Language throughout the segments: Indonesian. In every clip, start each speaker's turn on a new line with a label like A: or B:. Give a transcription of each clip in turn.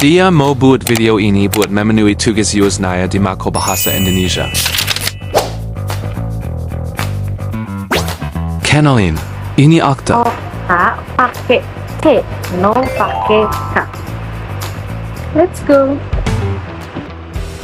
A: Dia mau buat video ini buat memenuhi tugas Yusnaya di Mako Bahasa Indonesia. Kenalin, ini Akta.
B: Oh, Kak, pakai T, no pakai K. Let's go.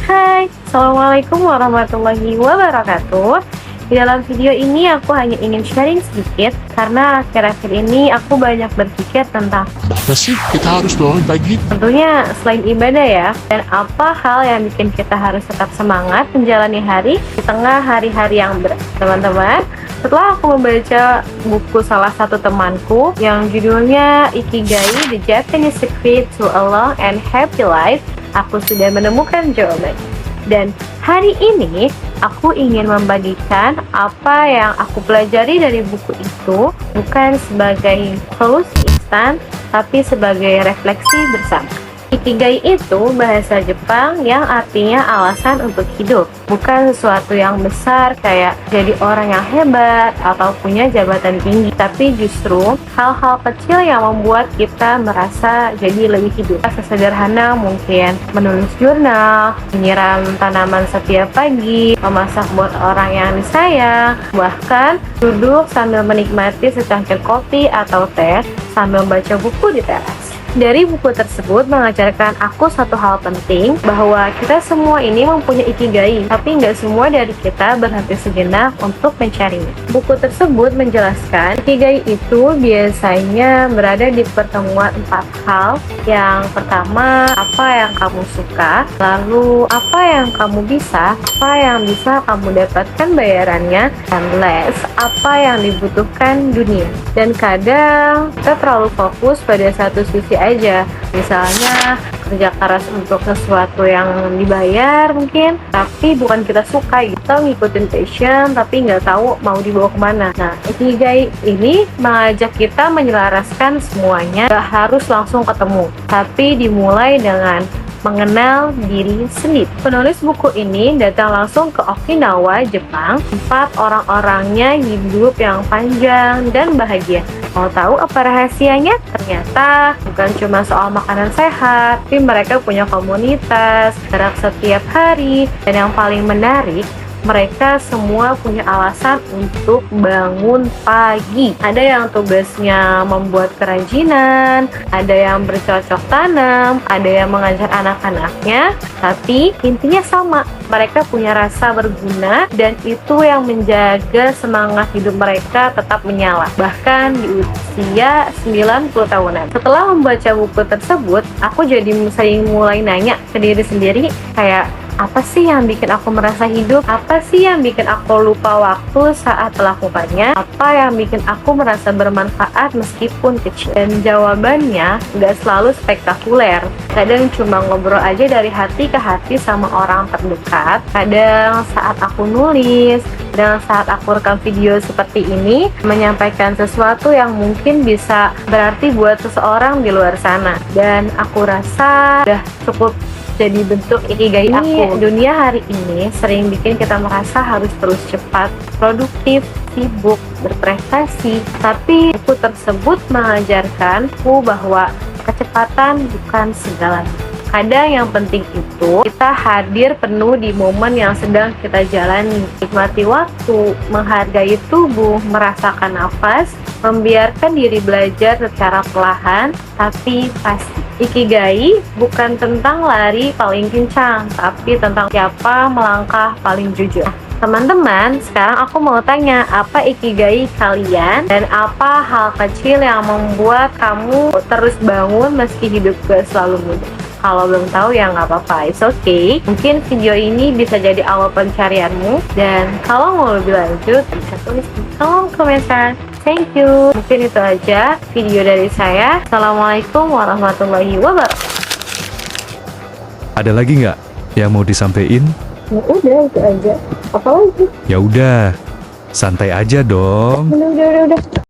B: Hai, Assalamualaikum warahmatullahi wabarakatuh. Di dalam video ini aku hanya ingin sharing sedikit karena akhir-akhir ini aku banyak berpikir tentang
C: Apa sih kita harus bangun pagi?
B: tentunya selain ibadah ya, dan apa hal yang bikin kita harus tetap semangat menjalani hari di tengah hari-hari yang berat. Teman-teman, setelah aku membaca buku salah satu temanku yang judulnya Ikigai, The Japanese Secret to a Long and Happy Life, aku sudah menemukan jawabannya. Dan hari ini aku ingin membagikan apa yang aku pelajari dari buku itu, bukan sebagai solusi instan, tapi sebagai refleksi bersama. Ikigai itu bahasa Jepang yang artinya alasan untuk hidup, bukan sesuatu yang besar kayak jadi orang yang hebat atau punya jabatan tinggi, tapi justru hal-hal kecil yang membuat kita merasa jadi lebih hidup. Sesederhana mungkin menulis jurnal, menyiram tanaman setiap pagi, memasak buat orang yang disayang, bahkan duduk sambil menikmati secangkir kopi atau teh sambil membaca buku di teras. Dari buku tersebut mengajarkan aku satu hal penting, bahwa kita semua ini mempunyai ikigai, tapi nggak semua dari kita berhenti sejenak untuk mencarinya. Buku tersebut menjelaskan ikigai itu biasanya berada di pertemuan 4 hal. Yang pertama, apa yang kamu suka, lalu apa yang kamu bisa, apa yang bisa kamu dapatkan bayarannya, dan last, apa yang dibutuhkan dunia. Dan kadang kita terlalu fokus pada satu sisi aja, misalnya kerja keras untuk sesuatu yang dibayar mungkin, tapi bukan kita suka gitu, ngikutin passion tapi nggak tahu mau dibawa kemana. Nah, Ikigai ini mengajak kita menyelaraskan semuanya, nggak harus langsung ketemu, tapi dimulai dengan mengenal diri sendiri. Penulis buku ini datang langsung ke Okinawa, Jepang. Tempat orang-orangnya hidup yang panjang dan bahagia. Mau tahu apa rahasianya? Ternyata bukan cuma soal makanan sehat, tapi mereka punya komunitas, gerak setiap hari, dan yang paling menarik, mereka semua punya alasan untuk bangun pagi. Ada yang tugasnya membuat kerajinan, ada yang bercocok tanam, ada yang mengajar anak-anaknya, tapi intinya sama. Mereka punya rasa berguna, dan itu yang menjaga semangat hidup mereka tetap menyala, bahkan di usia 90 tahunan. Setelah membaca buku tersebut, aku jadi sering mulai nanya ke diri sendiri, kayak, apa sih yang bikin aku merasa hidup? Apa sih yang bikin aku lupa waktu saat melakukannya? Apa yang bikin aku merasa bermanfaat meskipun kecil? Dan jawabannya nggak selalu spektakuler. Kadang cuma ngobrol aja dari hati ke hati sama orang terdekat. Kadang saat aku nulis, dan saat aku rekam video seperti ini, menyampaikan sesuatu yang mungkin bisa berarti buat seseorang di luar sana. Dan aku rasa udah cukup jadi bentuk ikigai aku. Dunia hari ini sering bikin kita merasa harus terus cepat, produktif, sibuk, berprestasi. Tapi buku tersebut mengajarkanku bahwa kecepatan bukan segalanya. Kadang yang penting itu kita hadir penuh di momen yang sedang kita jalani. Nikmati waktu, menghargai tubuh, merasakan nafas, membiarkan diri belajar secara perlahan tapi pasti. Ikigai bukan tentang lari paling kencang, tapi tentang siapa melangkah paling jujur. Teman-teman, sekarang aku mau tanya, apa ikigai kalian? Dan apa hal kecil yang membuat kamu terus bangun meski hidup gak selalu mudah? Kalau belum tahu ya nggak apa-apa, it's okay. Mungkin video ini bisa jadi awal pencarianmu. Dan kalau mau lebih lanjut, bisa tulis di kolom komentar. Thank you. Mungkin itu aja video dari saya. Assalamualaikum warahmatullahi wabarakatuh.
D: Ada lagi nggak yang mau disampaikan?
B: Ya udah, itu aja. Apa lagi?
D: Ya udah, santai aja dong.
B: Udah.